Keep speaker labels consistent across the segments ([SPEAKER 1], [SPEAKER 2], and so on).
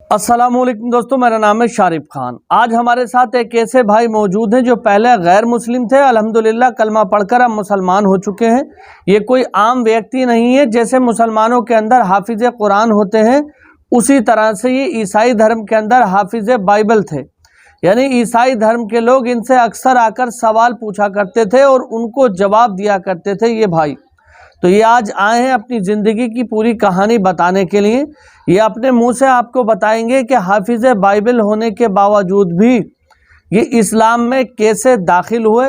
[SPEAKER 1] अस्सलामुअलैकुम दोस्तों, मेरा नाम है शारिफ खान। आज हमारे साथ एक ऐसे भाई मौजूद हैं जो पहले गैर मुस्लिम थे, अल्हम्दुलिल्लाह कलमा पढ़कर अब मुसलमान हो चुके हैं। ये कोई आम व्यक्ति नहीं है। जैसे मुसलमानों के अंदर हाफिज कुरान होते हैं, उसी तरह से ये ईसाई धर्म के अंदर हाफिज बाइबल थे। यानी ईसाई धर्म के लोग इनसे अक्सर आकर सवाल पूछा करते थे और उनको जवाब दिया करते थे ये भाई। तो ये आज आए हैं अपनी ज़िंदगी की पूरी कहानी बताने के लिए। ये अपने मुंह से आपको बताएंगे कि हाफिज बाइबल होने के बावजूद भी ये इस्लाम में कैसे दाखिल हुए,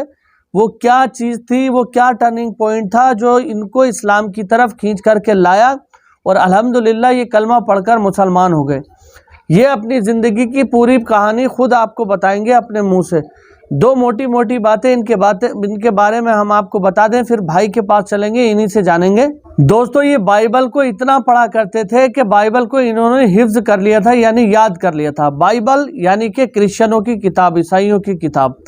[SPEAKER 1] वो क्या चीज़ थी, वो क्या टर्निंग पॉइंट था जो इनको इस्लाम की तरफ खींच करके लाया और अल्हम्दुलिल्लाह ये कलमा पढ़कर मुसलमान हो गए। ये अपनी ज़िंदगी की पूरी कहानी खुद आपको बताएंगे अपने मुंह से। दो मोटी मोटी बातें इनके बारे में हम आपको बता दें, फिर भाई के पास चलेंगे, इन्हीं से जानेंगे। दोस्तों, ये बाइबल को इतना पढ़ा करते थे कि बाइबल को इन्होंने हिफ्ज कर लिया था, यानी याद कर लिया था। बाइबल यानी कि क्रिश्चियनों की किताब, ईसाइयों की किताब,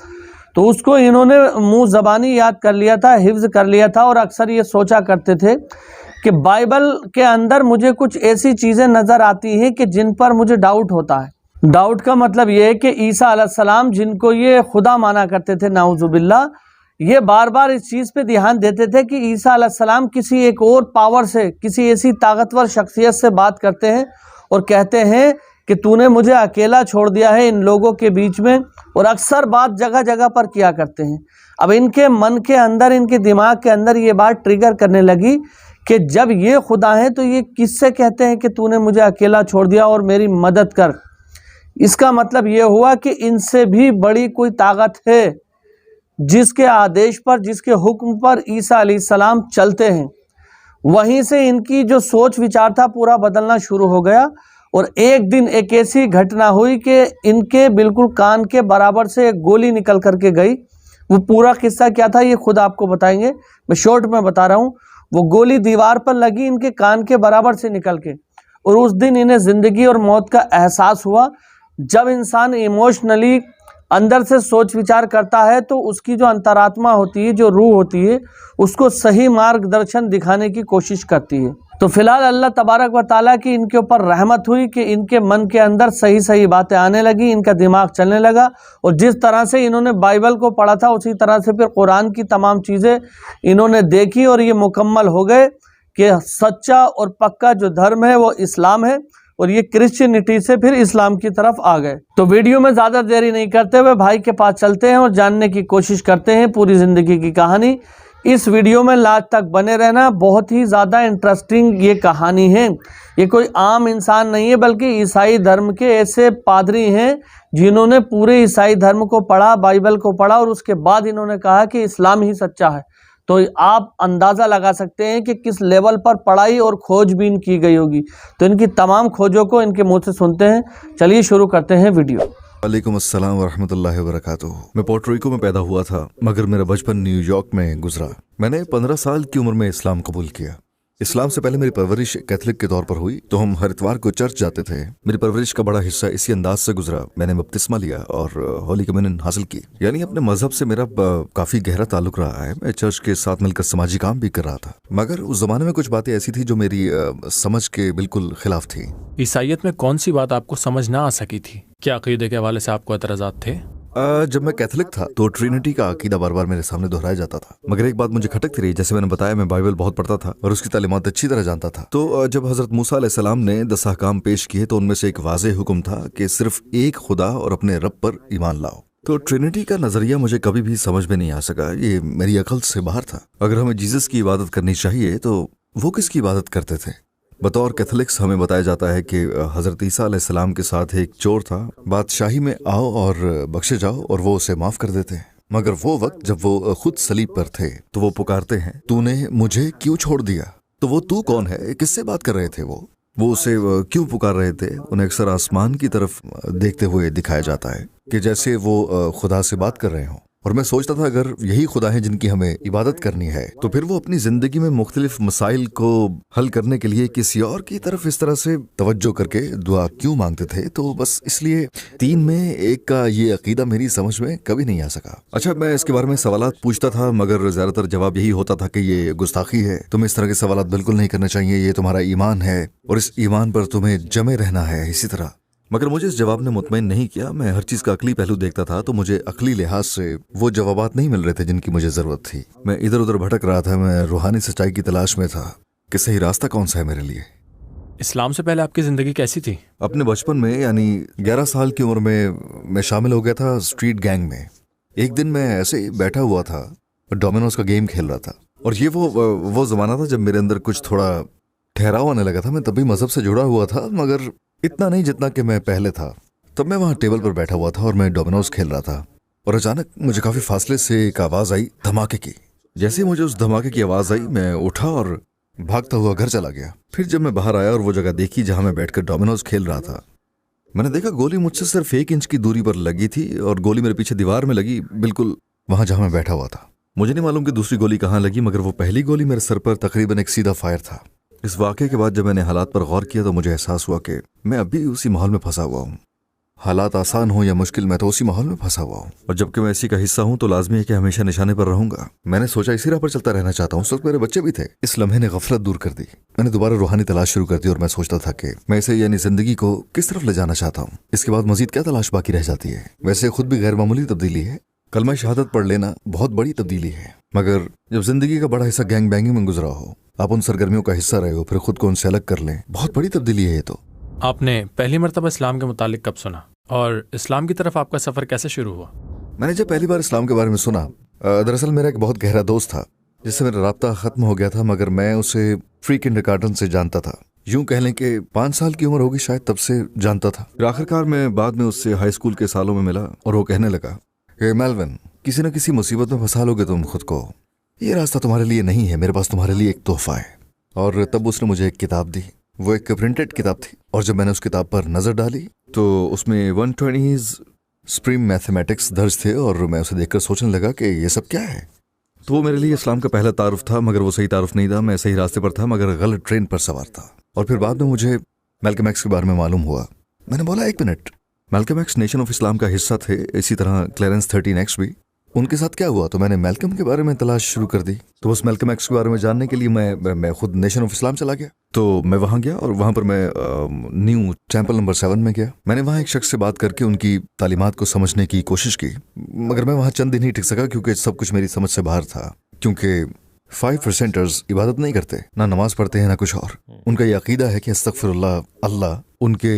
[SPEAKER 1] तो उसको इन्होंने मुँह ज़बानी याद कर लिया था, हिफ्ज कर लिया था। और अक्सर ये सोचा करते थे कि बाइबल के अंदर मुझे कुछ ऐसी चीज़ें नज़र आती हैं कि जिन पर मुझे डाउट होता है। डाउट का मतलब ये है कि ईसा अलैहिस्सलाम, जिनको ये खुदा माना करते थे नाउजुबिल्लाह, ये बार बार इस चीज़ पे ध्यान देते थे कि ईसा अलैहिस्सलाम किसी एक और पावर से, किसी ऐसी ताकतवर शख्सियत से बात करते हैं और कहते हैं कि तूने मुझे अकेला छोड़ दिया है इन लोगों के बीच में। और अक्सर बात जगह जगह पर किया करते हैं। अब इनके मन के अंदर, इनके दिमाग के अंदर ये बात ट्रिगर करने लगी कि जब ये खुदा हैं तो ये किससे कहते हैं कि तूने मुझे अकेला छोड़ दिया और मेरी मदद कर। इसका मतलब ये हुआ कि इनसे भी बड़ी कोई ताकत है, जिसके आदेश पर, जिसके हुक्म पर ईसा अलैहिस्सलाम चलते हैं। वहीं से इनकी जो सोच विचार था पूरा बदलना शुरू हो गया। और एक दिन एक ऐसी घटना हुई कि इनके बिल्कुल कान के बराबर से एक गोली निकल करके गई। वो पूरा किस्सा क्या था ये खुद आपको बताएंगे, मैं शॉर्ट में बता रहा हूँ। वो गोली दीवार पर लगी इनके कान के बराबर से निकल के, और उस दिन इन्हें ज़िंदगी और मौत का एहसास हुआ। जब इंसान इमोशनली अंदर से सोच विचार करता है तो उसकी जो अंतरात्मा होती है, जो रूह होती है, उसको सही मार्गदर्शन दिखाने की कोशिश करती है। तो फिलहाल अल्लाह तबारक व ताला की इनके ऊपर रहमत हुई कि इनके मन के अंदर सही सही बातें आने लगी, इनका दिमाग चलने लगा। और जिस तरह से इन्होंने बाइबल को पढ़ा था उसी तरह से फिर कुरान की तमाम चीज़ें इन्होंने देखी और ये मुकम्मल हो गए कि सच्चा और पक्का जो धर्म है वो इस्लाम है। और ये क्रिश्चियनिटी से फिर इस्लाम की तरफ आ गए। तो वीडियो में ज़्यादा देरी नहीं करते हुए भाई के पास चलते हैं और जानने की कोशिश करते हैं पूरी ज़िंदगी की कहानी। इस वीडियो में लास्ट तक बने रहना, बहुत ही ज़्यादा इंटरेस्टिंग ये कहानी है। ये कोई आम इंसान नहीं है, बल्कि ईसाई धर्म के ऐसे पादरी हैं जिन्होंने पूरे ईसाई धर्म को पढ़ा, बाइबल को पढ़ा, और उसके बाद इन्होंने कहा कि इस्लाम ही सच्चा है। तो आप अंदाज़ा लगा सकते हैं कि किस लेवल पर पढ़ाई और खोजबीन की गई होगी। तो इनकी तमाम खोजों को इनके मुंह से सुनते हैं। चलिए शुरू करते हैं वीडियो।
[SPEAKER 2] वालेकुम अस्सलाम वरहमतुल्लाहि वबरकातुहू। मैं पोर्टोरिको में पैदा हुआ था, मगर मेरा बचपन न्यूयॉर्क में गुजरा। मैंने 15 साल की उम्र में इस्लाम कबूल किया। इस्लाम से पहले मेरी परवरिश कैथलिक के तौर पर हुई, तो हम हर इतवार को चर्च जाते थे। मेरी परवरिश का बड़ा हिस्सा इसी अंदाज से गुजरा। मैंने बपतिस्मा लिया और होली कम्युनियन हासिल की। यानी अपने मजहब से मेरा काफी गहरा ताल्लुक रहा है। मैं चर्च के साथ मिलकर समाजी काम भी कर रहा था, मगर उस जमाने में कुछ बातें ऐसी थी जो मेरी समझ के बिल्कुल खिलाफ थी।
[SPEAKER 3] ईसाइयत में कौन सी बात आपको समझ ना आ सकी थी? क्या अकीदे के हवाले से आपको एतराज़ात थे?
[SPEAKER 2] जब मैं कैथलिक था तो ट्रिनिटी का अकीदा बार बार मेरे सामने दोहराया जाता था, मगर एक बात मुझे खटकती रही। जैसे मैंने बताया, मैं बाइबल बहुत पढ़ता था और उसकी तालीमात अच्छी तरह जानता था। तो जब हजरत मूसा अलैहिस्सलाम ने 10 अहकाम पेश किए तो उनमें से एक वाज़ेह हुक्म था कि सिर्फ एक खुदा और अपने रब पर ईमान लाओ। तो ट्रिनिटी का नजरिया मुझे कभी भी समझ में नहीं आ सका, ये मेरी अकल से बाहर था। अगर हमें जीसस की इबादत करनी चाहिए तो वो किसकी इबादत करते थे? बतौर कैथलिक्स हमें बताया जाता है कि हज़रत ईसा अलैहिस्सलाम के साथ एक चोर था। बादशाही में आओ और बख्शे जाओ, और वो उसे माफ कर देते हैं। मगर वो वक्त जब वो खुद सलीब पर थे तो वो पुकारते हैं, तूने मुझे क्यों छोड़ दिया? तो वो तू कौन है? किससे बात कर रहे थे? वो उसे क्यों पुकार रहे थे? उन्हें अक्सर आसमान की तरफ देखते हुए दिखाया जाता है कि जैसे वो खुदा से बात कर रहे हों। और मैं सोचता था, अगर यही खुदा है जिनकी हमें इबादत करनी है, तो फिर वो अपनी जिंदगी में मुख्तलिफ मसाइल को हल करने के लिए किसी और की तरफ इस तरह से तवज्जो करके दुआ क्यों मांगते थे? तो बस इसलिए 3 में 1 का ये अकीदा मेरी समझ में कभी नहीं आ सका। अच्छा, मैं इसके बारे में सवालात पूछता था, मगर ज्यादातर जवाब यही होता था कि ये गुस्ताखी है, तुम्हें इस तरह के सवालात बिल्कुल नहीं करने चाहिए, ये तुम्हारा ईमान है और इस ईमान पर तुम्हें जमे रहना है। इसी तरह मगर मुझे इस जवाब ने मुतमईन नहीं किया। मैं हर चीज का अकली पहलू देखता था, तो मुझे अकली लिहाज से वो जवाबात नहीं मिल रहे थे जिनकी मुझे जरूरत थी। मैं इधर उधर भटक रहा था। मैं रूहानी सच्चाई की तलाश में था कि सही रास्ता कौन सा है मेरे लिए।
[SPEAKER 3] इस्लाम से पहले आपकी जिंदगी कैसी थी?
[SPEAKER 2] अपने बचपन में यानी 11 साल की उम्र में मैं शामिल हो गया था स्ट्रीट गैंग में। एक दिन मैं ऐसे ही बैठा हुआ था, डोमिनोज का गेम खेल रहा था, और ये वो जमाना था जब मेरे अंदर कुछ थोड़ा ठहराव आने लगा था। मैं तभी मजहब से जुड़ा हुआ था, मगर इतना नहीं जितना कि मैं पहले था। तब मैं वहाँ टेबल पर बैठा हुआ था और मैं डोमिनोज खेल रहा था, और अचानक मुझे काफी फासले से एक आवाज आई धमाके की। जैसे ही मुझे उस धमाके की आवाज आई, मैं उठा और भागता हुआ घर चला गया। फिर जब मैं बाहर आया और वो जगह देखी जहां मैं बैठकर डोमिनोज खेल रहा था, मैंने देखा गोली मुझसे सिर्फ 1 इंच की दूरी पर लगी थी, और गोली मेरे पीछे दीवार में लगी, बिल्कुल वहां जहां मैं बैठा हुआ था। मुझे नहीं मालूम कि दूसरी गोली कहाँ लगी, मगर वो पहली गोली मेरे सर पर तकरीबन एक सीधा फायर था। इस वाकये के बाद जब मैंने हालात पर गौर किया तो मुझे एहसास हुआ कि मैं अभी उसी माहौल में फंसा हुआ हूँ। हालात आसान हो या मुश्किल, मैं तो उसी माहौल में फंसा हुआ हूँ, और जबकि मैं इसी का हिस्सा हूँ तो लाजमी है कि हमेशा निशाने पर रहूंगा। मैंने सोचा इसी राह पर चलता रहना चाहता हूँ। उस वक्त मेरे बच्चे भी थे। इस लम्हे ने गफलत दूर कर दी। मैंने दोबारा रूहानी तलाश शुरू कर दी, और मैं सोचता था कि मैं इसे यानी जिंदगी को किस तरफ ले जाना चाहता हूँ। इसके बाद मजीद क्या तलाश बाकी रह जाती है। वैसे खुद भी गैर मामूली तब्दीली है। कलमा शहादत पढ़ लेना बहुत बड़ी तब्दीली है, मगर जब जिंदगी का बड़ा हिस्सा गैंग बैंगिंग में गुजरा हो, आप उन सरगर्मियों का हिस्सा रहे हो, फिर खुद को उनसे अलग कर लें, बहुत बड़ी तब्दीली है ये तो।
[SPEAKER 3] आपने पहली मरतबा इस्लाम के मुतालिक कब सुना, और इस्लाम की तरफ आपका सफर कैसे शुरू हुआ?
[SPEAKER 2] मैंने जब पहली बार इस्लाम के बारे में सुना, दरअसल मेरा एक बहुत गहरा दोस्त था जिससे मेरा राब्ता खत्म हो गया था, मगर मैं उसे फ्री किंडरगार्टन से जानता था। यूं कह लें कि 5 साल की उम्र होगी शायद, तब से जानता था। फिर आखिरकार मैं बाद में उससे हाई स्कूल के सालों में मिला, और वो कहने लगा कि मेलविन, किसी न किसी मुसीबत में फंसा लोगे तुम खुद को। ये रास्ता तुम्हारे लिए नहीं है, मेरे पास तुम्हारे लिए एक तोहफा है। और तब उसने मुझे एक किताब दी। वो एक प्रिंटेड किताब थी, और जब मैंने उस किताब पर नजर डाली तो उसमें 120 स्प्रीम मैथमेटिक्स दर्ज थे, और मैं उसे देखकर सोचने लगा कि ये सब क्या है। तो वो मेरे लिए इस्लाम का पहला तारुफ था, मगर वो सही तारुफ नहीं था। मैं सही रास्ते पर था, मगर गलत ट्रेन पर सवार था। और फिर बाद में मुझे मैल्कम एक्स के बारे में मालूम हुआ। मैंने बोला, 1 minute, Malcolm x nation of Islam का हिस्सा थे, इसी तरह क्लेरेंस 13X भी। उनके साथ क्या हुआ? तो मैंने मैल्कम के बारे में तलाश शुरू कर दी। तो उस मैल्कम एक्स के बारे में जानने के लिए मैं खुद नेशन ऑफ इस्लाम चला गया। तो मैं वहां गया, और वहां पर मैं न्यू टेम्पल नंबर 7 में गया। मैंने वहां एक शख्स से बात करके उनकी तालीमात को समझने की कोशिश की, मगर मैं वहां चंद दिन ही टिक सका, क्योंकि सब कुछ मेरी समझ से बाहर था। क्योंकि 5% इबादत नहीं करते, ना नमाज पढ़ते हैं, ना कुछ और। उनका ये अकीदा है कि अस्तगफिरुल्लाह, अल्लाह उनके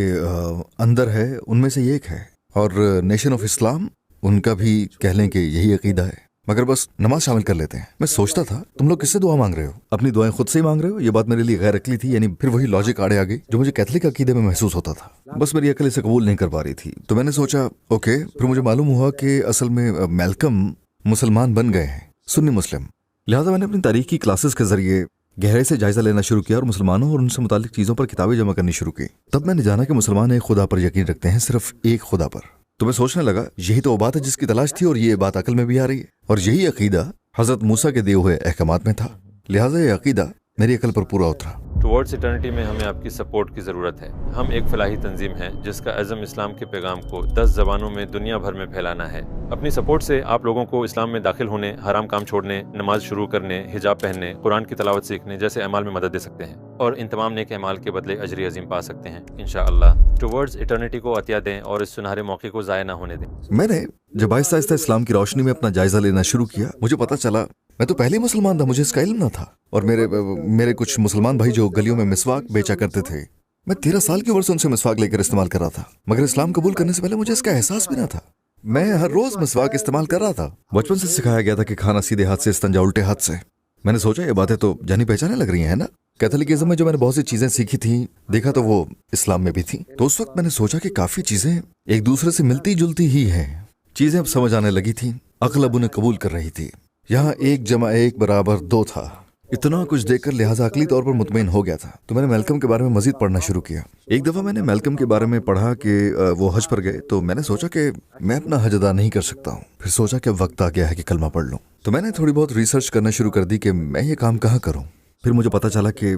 [SPEAKER 2] अंदर है, उनमें से ये एक है। और नेशन ऑफ इस्लाम उनका भी कह लें कि यही अकीदा है, मगर बस नमाज शामिल कर लेते हैं। मैं सोचता था, तुम लोग किससे दुआ मांग रहे हो? अपनी दुआएं खुद से ही मांग रहे हो? ये बात मेरे लिए गैर अकली थी। यानी फिर वही लॉजिक आड़े आ गई जो मुझे कैथलिक अकीदे में महसूस होता था। बस मेरी अकल इसे कबूल नहीं कर पा रही थी। तो मैंने सोचा ओके। फिर मुझे मालूम हुआ कि असल में मैल्कम मुसलमान बन गए हैं, सुन्नी मुस्लिम। लिहाजा मैंने अपनी तारीख की क्लासेस के जरिए गहराई से जायजा लेना शुरू किया, और मुसलमानों और उनसे मुतालिक चीजों पर किताबें जमा करनी शुरू की। तब मैंने जाना कि मुसलमान एक खुदा पर यकीन रखते हैं, सिर्फ एक खुदा पर। तो मैं सोचने लगा, यही तो वो बात है जिसकी तलाश थी, और ये बात अकल में भी आ रही है। और यही अकीदा हजरत मूसा के दिए हुए अहकामात में था। लिहाजा ये अकीदा मेरी अकल पर पूरा उतरा।
[SPEAKER 4] टुवर्ड्स इटर्निटी में हमें आपकी सपोर्ट की ज़रूरत है। हम एक फलाही तंजीम है जिसका अज़म इस्लाम के पैगाम को 10 ज़बानों में दुनिया भर में फैलाना है। अपनी सपोर्ट से आप लोगों को इस्लाम में दाखिल होने, हराम काम छोड़ने, नमाज शुरू करने, हिजाब पहनने, कुरान की तलावत सीखने जैसे अमाल में मदद दे सकते हैं, और इन तमाम नेक अमाल के बदले अजर अजीम पा सकते हैं इंशाअल्लाह। टुवर्ड्स इटर्निटी को अतिया दें और इस सुनहरे मौके को ज़ाया ना होने दें।
[SPEAKER 2] मैंने जब आहिस्ता आहिस्ता इस्लाम की रोशनी में अपना जायजा लेना शुरू किया, मुझे पता चला मैं तो पहले मुसलमान था, मुझे इसका इल्म न था। और मेरे कुछ मुसलमान भाई जो गलियों में मिसवाक बेचा करते थे, मैं 13 साल की उम्र से उनसे मिसवाक लेकर इस्तेमाल कर रहा था, मगर इस्लाम कबूल करने से पहले मुझे इसका एहसास भी ना था। मैं हर रोज मिसवाक इस्तेमाल कर रहा था। बचपन से सिखाया गया था कि खाना सीधे हाथ से, इस्तिंजा उल्टे हाथ से। मैंने सोचा ये बातें तो जानी पहचाने लग रही हैं, है ना। कैथोलिकिज्म में जो मैंने बहुत सी चीजें सीखी थी, देखा तो वो इस्लाम में भी थी। तो उस वक्त मैंने सोचा कि काफी चीजें एक दूसरे से मिलती जुलती ही हैं। चीजें अब समझ आने लगी थी, अक्ल अब उन्हें कबूल कर रही थी। यहाँ 1 + 1 = 2 था। इतना कुछ देखकर लिहाजा अकली तौर पर मुतमईन हो गया था। तो मैंने मैल्कम के बारे में मजीद पढ़ना शुरू किया। एक दफा मैंने मैल्कम के बारे में पढ़ा कि वो हज पर गए, तो मैंने सोचा कि मैं अपना हज अदा नहीं कर सकता हूँ। फिर सोचा कि वक्त आ गया है कि कलमा पढ़ लूँ। तो मैंने थोड़ी बहुत रिसर्च करना शुरू कर दी कि मैं ये काम कहाँ करूँ। फिर मुझे पता चला कि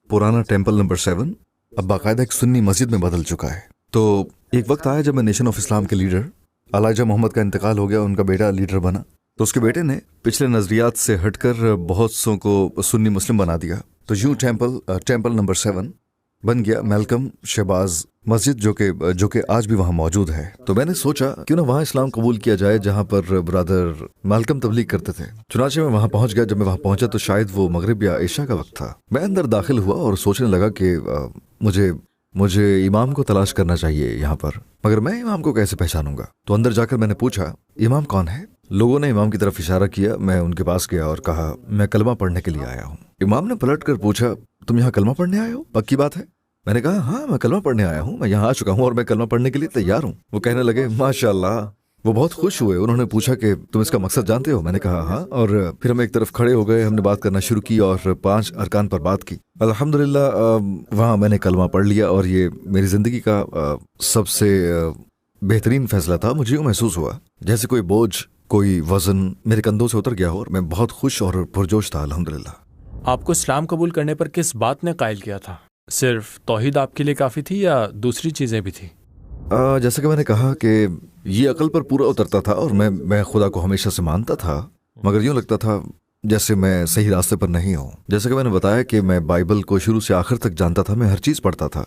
[SPEAKER 2] पुराना टेम्पल नंबर 7 अब बाकायदा एक सुन्नी मस्जिद में बदल चुका है। तो एक वक्त आया जब मैं नेशन ऑफ इस्लाम के लीडर अलाइजा मोहम्मद का इंतकाल हो गया, उनका बेटा लीडर बना। तो उसके बेटे ने पिछले नजरियात से हटकर बहुत सौ को सुन्नी मुस्लिम बना दिया। तो यूं टेम्पल नंबर 7 बन गया मैल्कम शहबाज मस्जिद, जो कि आज भी वहाँ मौजूद है। तो मैंने सोचा क्यों ना वहाँ इस्लाम कबूल किया जाए जहाँ पर ब्रदर मैल्कम तबलीग करते थे। चुनाचे मैं वहाँ पहुँच गया। जब मैं वहाँ पहुँचा तो शायद वो मगरिब या ईशा का वक्त था। मैं अंदर दाखिल हुआ और सोचने लगा कि मुझे इमाम को तलाश करना चाहिए यहाँ पर, मगर मैं इमाम को कैसे पहचानूंगा। तो अंदर जाकर मैंने पूछा इमाम कौन है। लोगों ने इमाम की तरफ इशारा किया। मैं उनके पास गया और कहा मैं कलमा पढ़ने के लिए आया हूँ। इमाम ने पलट कर पूछा तुम यहाँ कलमा पढ़ने आए हो, पक्की बात है? मैंने कहा हाँ मैं कलमा पढ़ने आया हूँ, मैं यहाँ आ चुका हूँ और मैं कलमा पढ़ने के लिए तैयार हूँ। वो कहने लगे माशाल्लाह। वो बहुत खुश हुए। उन्होंने पूछा कि तुम इसका मकसद जानते हो? मैंने कहा हाँ। और फिर हम एक तरफ खड़े हो गए, हमने बात करना शुरू की और 5 अरकान पर बात की। अल्हम्दुलिल्लाह वहाँ मैंने कलमा पढ़ लिया और ये मेरी ज़िंदगी का सबसे बेहतरीन फैसला था। मुझे यूँ महसूस हुआ जैसे कोई बोझ, कोई वज़न मेरे कंधों से उतर गया हो और मैं बहुत खुश और पुरजोश था अल्हम्दुलिल्लाह।
[SPEAKER 3] आपको इस्लाम कबूल करने पर किस बात ने कायल किया था? सिर्फ तौहीद आपके लिए काफ़ी थी या दूसरी चीज़ें भी थी?
[SPEAKER 2] जैसे कि मैंने कहा कि ये अकल पर पूरा उतरता था और मैं खुदा को हमेशा से मानता था, मगर यूँ लगता था जैसे मैं सही रास्ते पर नहीं हूँ। जैसे कि मैंने बताया कि मैं बाइबल को शुरू से आखिर तक जानता था, मैं हर चीज़ पढ़ता था।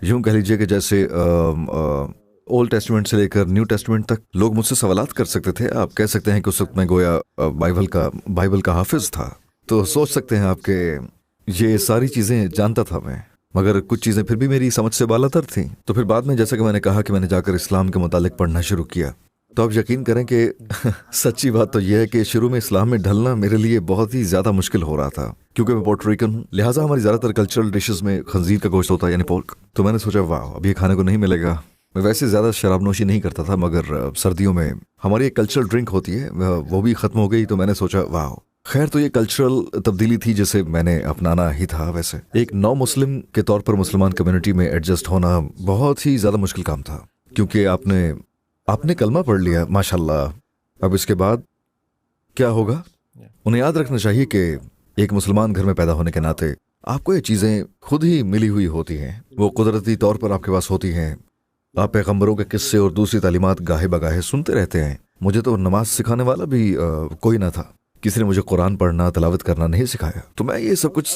[SPEAKER 2] यूँ कह लीजिए कि जैसे ओल्ड टेस्टमेंट से लेकर न्यू टेस्टमेंट तक लोग मुझसे सवालात कर सकते थे। आप कह सकते हैं कि उस वक्त मैं गोया बाइबल का हाफिज था। तो सोच सकते हैं आप कि ये सारी चीज़ें जानता था मैं, मगर कुछ चीज़ें फिर भी मेरी समझ से बालातर थीं। तो फिर बाद में जैसा कि मैंने कहा कि मैंने जाकर इस्लाम के मुतालिक पढ़ना शुरू किया, तो आप यकीन करें कि सच्ची बात तो यह है कि शुरू में इस्लाम में ढलना मेरे लिए बहुत ही ज़्यादा मुश्किल हो रहा था, क्योंकि मैं पोर्टोरिकन हूँ। लिहाजा हमारी ज़्यादातर कल्चरल डिशेस में खंजीर का गोश्त होता है, यानी पोर्क। तो मैंने सोचा वाह अब ये खाने को नहीं मिलेगा। मैं वैसे ज़्यादा शराब नोशी नहीं करता था, मगर सर्दियों में हमारी एक कल्चरल ड्रिंक होती है, वो भी ख़त्म हो गई। तो मैंने सोचा वाह। खैर, तो ये कल्चरल तब्दीली थी जिसे मैंने अपनाना ही था। वैसे एक नौ मुस्लिम के तौर पर मुसलमान कम्युनिटी में एडजस्ट होना बहुत ही ज़्यादा मुश्किल काम था, क्योंकि आपने कलमा पढ़ लिया माशाल्लाह। अब इसके बाद क्या होगा? उन्हें याद रखना चाहिए कि एक मुसलमान घर में पैदा होने के नाते आपको ये चीज़ें खुद ही मिली हुई होती हैं, वो कुदरती तौर पर आपके पास होती हैं। आप पैगम्बरों के किस्से और दूसरी तालीमात गाहे बगाहे सुनते रहते हैं। मुझे तो नमाज सिखाने वाला भी कोई ना था, किसी ने मुझे कुरान पढ़ना तिलावत करना नहीं सिखाया। तो मैं ये सब कुछ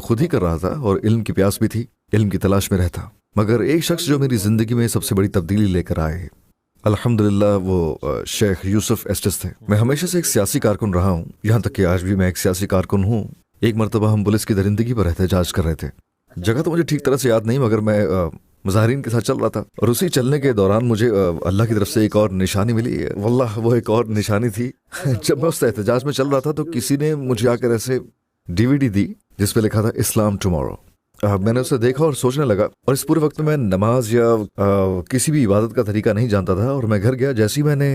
[SPEAKER 2] खुद ही कर रहा था और इल्म की प्यास भी थी, इल्म की तलाश में रहता। मगर एक शख्स जो मेरी ज़िंदगी में सबसे बड़ी तब्दीली लेकर आए, अल्हम्दुलिल्लाह, वो शेख यूसुफ एस्टिस थे। मैं हमेशा से एक सियासी कारकुन रहा हूँ, यहाँ तक कि आज भी मैं एक सियासी कारकुन हूँ। एक मरतबा हम पुलिस की दरिंदगी पर एहतजाज कर रहे थे। जगह तो मुझे ठीक तरह से याद नहीं, मगर मैं मुजाहिरीन के साथ चल रहा था और उसी चलने के दौरान मुझे अल्लाह की तरफ से एक और निशानी मिली। वल्लाह वो एक और निशानी थी। जब मैं उस एहतजाज में चल रहा था तो किसी ने मुझे आकर ऐसे DVD दी जिस पे लिखा था इस्लाम टुमारो। मैंने उसे देखा और सोचने लगा, और इस पूरे वक्त में मैं नमाज या किसी भी इबादत का तरीका नहीं जानता था। और मैं घर गया, जैसे ही मैंने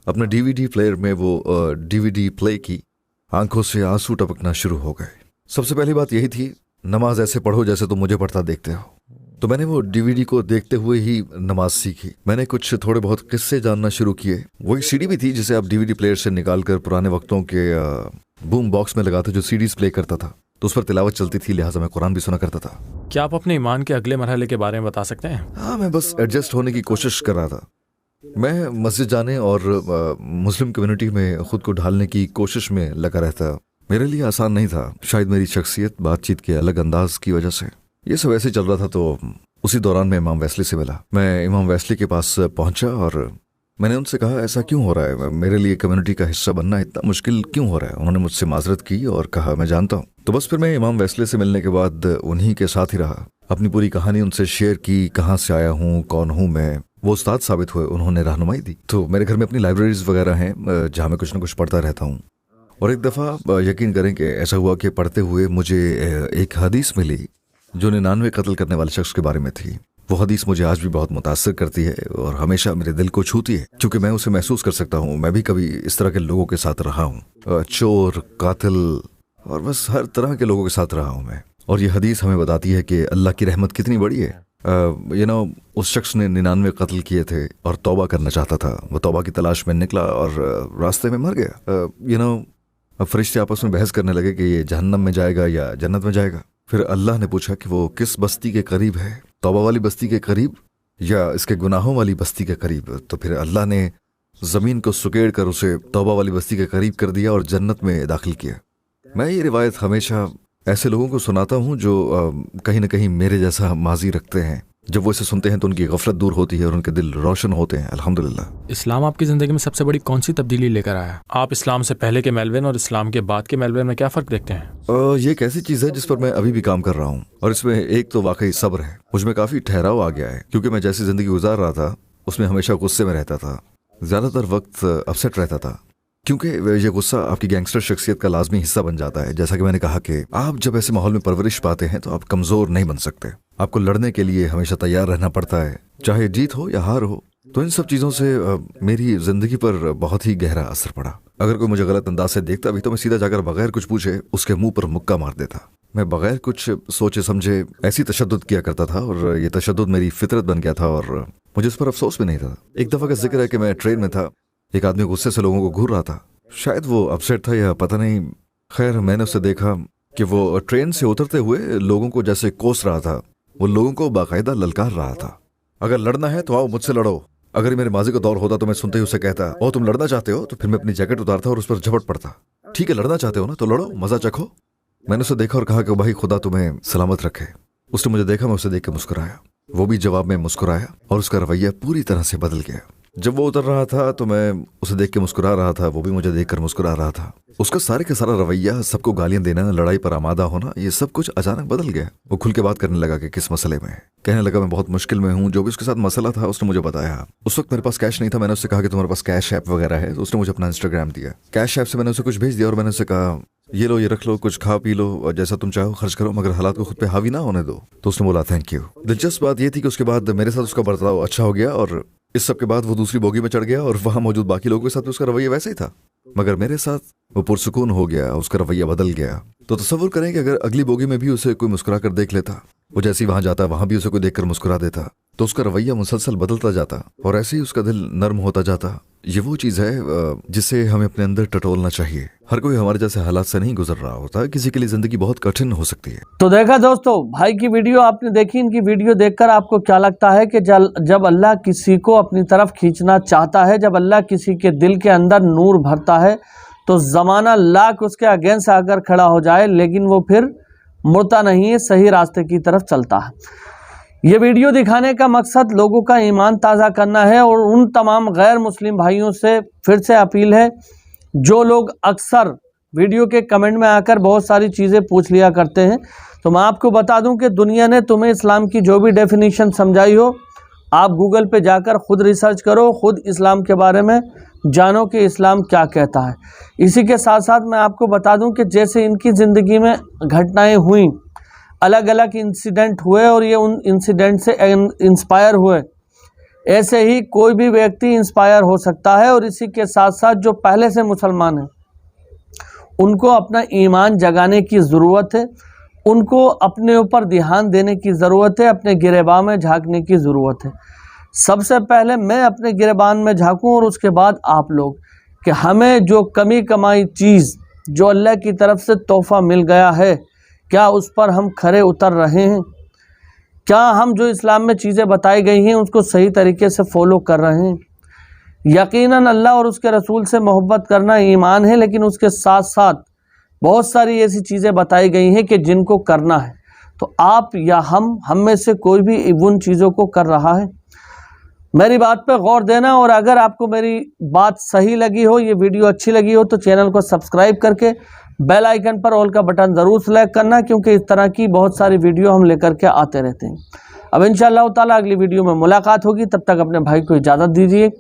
[SPEAKER 2] अपने DVD प्लेयर में वो DVD प्ले की, आंखों से आंसू टपकना शुरू हो गए। सबसे पहली बात यही थी, नमाज ऐसे पढ़ो जैसे तुम मुझे पढ़ता देखते हो। तो मैंने वो DVD को देखते हुए ही नमाज सीखी। मैंने कुछ थोड़े बहुत किस्से जानना शुरू किए। वो एक CD भी थी जिसे आप DVD प्लेयर से निकाल कर पुराने वक्तों के बूम बॉक्स में लगाते जो CDs प्ले करता था, तो उस पर तिलावत चलती थी। लिहाजा मैं कुरान भी सुना करता था।
[SPEAKER 3] क्या आप अपने ईमान के अगले मरहले के बारे में बता सकते हैं?
[SPEAKER 2] हाँ, मैं बस एडजस्ट होने की कोशिश कर रहा था। मैं मस्जिद जाने और मुस्लिम कम्युनिटी में खुद को ढालने की कोशिश में लगा रहता। मेरे लिए आसान नहीं था, शायद मेरी शख्सियत, बातचीत के अलग अंदाज की वजह से। ये सब ऐसे चल रहा था। तो उसी दौरान मैं इमाम वेस्ली से मिला। मैं इमाम वेस्ली के पास पहुंचा और मैंने उनसे कहा ऐसा क्यों हो रहा है, मेरे लिए कम्युनिटी का हिस्सा बनना इतना मुश्किल क्यों हो रहा है। उन्होंने मुझसे माजरत की और कहा मैं जानता हूँ। तो बस फिर मैं इमाम वेस्ली से मिलने के बाद उन्हीं के साथ ही रहा, अपनी पूरी कहानी उनसे शेयर की, कहाँ से आया हूँ, कौन हूँ मैं। वो उस्ताद साबित हुए, उन्होंने रहनुमाई दी। तो मेरे घर में अपनी लाइब्रेरीज वगैरह हैं जहाँ मैं कुछ ना कुछ पढ़ता रहता हूँ। और एक दफ़ा यकीन करें कि ऐसा हुआ कि पढ़ते हुए मुझे एक हदीस मिली जो 99 कत्ल करने वाले शख्स के बारे में थी। वो हदीस मुझे आज भी बहुत मुतासर करती है और हमेशा मेरे दिल को छूती है, क्योंकि मैं उसे महसूस कर सकता हूँ। मैं भी कभी इस तरह के लोगों के साथ रहा हूँ, चोर, कातिल और बस हर तरह के लोगों के साथ रहा हूँ मैं। और ये हदीस हमें बताती है कि अल्लाह की रहमत कितनी बड़ी है। उस शख्स ने 99 कत्ल किए थे और तौबा करना चाहता था। वो तौबा की तलाश में निकला और रास्ते में मर गया। अब फरिश्ते आपस में बहस करने लगे कि ये जहन्नम में जाएगा या जन्नत में जाएगा। फिर अल्लाह ने पूछा कि वो किस बस्ती के करीब है, तौबा वाली बस्ती के करीब या इसके गुनाहों वाली बस्ती के करीब। तो फिर अल्लाह ने ज़मीन को सुकेड़ कर उसे तौबा वाली बस्ती के करीब कर दिया और जन्नत में दाखिल किया। मैं ये रिवायत हमेशा ऐसे लोगों को सुनाता हूँ जो कहीं ना कहीं मेरे जैसा माजी रखते हैं। जब वो इसे सुनते हैं तो उनकी गफलत दूर होती है और उनके दिल रोशन होते हैं, अल्हम्दुलिल्लाह।
[SPEAKER 3] इस्लाम आपकी ज़िंदगी में सबसे बड़ी कौन सी तब्दीली लेकर आया? आप इस्लाम से पहले के मेलविन और इस्लाम के बाद के मेलविन में क्या फ़र्क देखते हैं?
[SPEAKER 2] ये एक ऐसी चीज़ है जिस पर मैं अभी भी काम कर रहा हूँ, और इसमें एक तो वाकई सब्र है। मुझमें काफ़ी ठहराव आ गया है, क्योंकि मैं जैसी ज़िंदगी गुजार रहा था उसमें हमेशा गुस्से में रहता था, ज़्यादातर वक्त अपसेट रहता था, क्योंकि ये गुस्सा आपकी गैंगस्टर शख्सियत का लाजमी हिस्सा बन जाता है। जैसा कि मैंने कहा कि आप जब ऐसे माहौल में परवरिश पाते हैं तो आप कमज़ोर नहीं बन सकते। आपको लड़ने के लिए हमेशा तैयार रहना पड़ता है, चाहे जीत हो या हार हो। तो इन सब चीज़ों से मेरी ज़िंदगी पर बहुत ही गहरा असर पड़ा। अगर कोई मुझे गलत अंदाज से देखता भी तो मैं सीधा जाकर बगैर कुछ पूछे उसके मुंह पर मुक्का मार देता। मैं बगैर कुछ सोचे समझे ऐसी तशद्दुद किया करता था, और ये तशद्दुद मेरी फितरत बन गया था, और मुझे इस पर अफसोस भी नहीं था। एक दफ़ा का जिक्र है कि मैं ट्रेन में था, एक आदमी गुस्से से लोगों को घूर रहा था। शायद वो अपसेट था या पता नहीं, खैर मैंने उसे देखा कि वो ट्रेन से उतरते हुए लोगों को जैसे कोस रहा था, वो लोगों को बाकायदा ललकार रहा था। अगर लड़ना है तो आओ मुझसे लड़ो। अगर मेरे माजी का दौर होता तो मैं सुनते ही उसे कहता, ओ तुम लड़ना चाहते हो? तो फिर मैं अपनी जैकेट उतारता और उस पर झपट पड़ता। ठीक है, लड़ना चाहते हो ना तो लड़ो, मजा चखो। मैंने उसे देखा और कहा कि भाई खुदा तुम्हें सलामत रखे। उसने मुझे देखा, मैं उसे देख के मुस्कुराया, वो भी जवाब में मुस्कुराया, और उसका रवैया पूरी तरह से बदल गया। जब वो उतर रहा था तो मैं उसे देख के मुस्कुरा रहा था, वो भी मुझे देखकर मुस्कुरा रहा था। उसका सारे का सारा रवैया, सबको गालियां देना, लड़ाई पर आमादा होना, ये सब कुछ अचानक बदल गया। वो खुल के बात करने लगा कि किस मसले में। कहने लगा मैं बहुत मुश्किल में हूँ। जो भी उसके साथ मसला था उसने मुझे बताया। उस वक्त मेरे पास कैश नहीं था। मैंने उससे कहा कि तुम्हारे पास कैश ऐप वगैरह है? तो उसने मुझे अपना इंस्टाग्राम दिया। कैश ऐप से मैंने उसे कुछ भेज दिया और मैंने उसे कहा ये लो, ये रख लो, कुछ खा पी लो और जैसा तुम चाहो खर्च करो, मगर हालात को खुद पे हावी ना होने दो। तो उसने बोला थैंक यू। दिलचस्प बात ये थी कि उसके बाद मेरे साथ उसका बर्ताव अच्छा हो गया, और इस सब के बाद वो दूसरी बोगी में चढ़ गया और वहां मौजूद बाकी लोगों के साथ भी उसका रवैया वैसा ही था, मगर मेरे साथ वो पुरसुकून हो गया, उसका रवैया बदल गया। तो तसव्वुर करें कि अगर अगली बोगी में भी उसे कोई मुस्कुरा कर देख लेता, वो जैसे ही वहां जाता वहां भी उसे कोई देखकर मुस्कुरा देता, तो उसका रवैया मुसलसल बदलता जाता और ऐसे ही उसका दिल नर्म होता जाता। ये वो चीज़ है जिसे हमें अपने अंदर टटोलना चाहिए। हर कोई हमारे जैसे हालात से नहीं गुजर रहा होता, किसी के लिए जिंदगी बहुत कठिन हो सकती है।
[SPEAKER 1] तो देखा दोस्तों, भाई की वीडियो आपने देखी। इनकी वीडियो देखकर आपको क्या लगता है कि जब अल्लाह किसी को अपनी तरफ खींचना चाहता है, जब अल्लाह किसी के दिल के अंदर नूर भरता है, तो ज़माना लाख उसके अगेंस्ट आकर खड़ा हो जाए, लेकिन वो फिर मुड़ता नहीं है, सही रास्ते की तरफ चलता है। ये वीडियो दिखाने का मकसद लोगों का ईमान ताज़ा करना है, और उन तमाम गैर मुस्लिम भाइयों से फिर से अपील है जो लोग अक्सर वीडियो के कमेंट में आकर बहुत सारी चीज़ें पूछ लिया करते हैं। तो मैं आपको बता दूं कि दुनिया ने तुम्हें इस्लाम की जो भी डेफिनेशन समझाई हो, आप गूगल पे जाकर खुद रिसर्च करो, खुद इस्लाम के बारे में जानो कि इस्लाम क्या कहता है। इसी के साथ साथ मैं आपको बता दूं कि जैसे इनकी ज़िंदगी में घटनाएं हुई, अलग अलग इंसिडेंट हुए और ये उन इंसिडेंट से इंस्पायर हुए, ऐसे ही कोई भी व्यक्ति इंस्पायर हो सकता है। और इसी के साथ साथ जो पहले से मुसलमान हैं उनको अपना ईमान जगाने की ज़रूरत है, उनको अपने ऊपर ध्यान देने की ज़रूरत है, अपने गिरेबान में झांकने की ज़रूरत है। सबसे पहले मैं अपने गिरेबान में झांकूं और उसके बाद आप लोग, कि हमें जो कमी कमाई चीज़ जो अल्लाह की तरफ से तोहफ़ा मिल गया है, क्या उस पर हम खरे उतर रहे हैं? क्या हम जो इस्लाम में चीज़ें बताई गई हैं उसको सही तरीके से फॉलो कर रहे हैं? यकीनन अल्लाह और उसके रसूल से मोहब्बत करना ईमान है, लेकिन उसके साथ साथ बहुत सारी ऐसी चीज़ें बताई गई हैं कि जिनको करना है। तो आप या हम में से कोई भी उन चीज़ों को कर रहा है? मेरी बात पे गौर देना, और अगर आपको मेरी बात सही लगी हो, ये वीडियो अच्छी लगी हो, तो चैनल को सब्सक्राइब करके बेल आइकन पर ऑल का बटन ज़रूर सेलेक्ट करना, क्योंकि इस तरह की बहुत सारी वीडियो हम लेकर के आते रहते हैं। अब इंशाअल्लाह ताला अगली वीडियो में मुलाकात होगी, तब तक अपने भाई को इजाज़त दीजिए।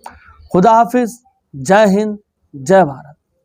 [SPEAKER 1] खुदा हाफिज़, जय हिंद, जय भारत।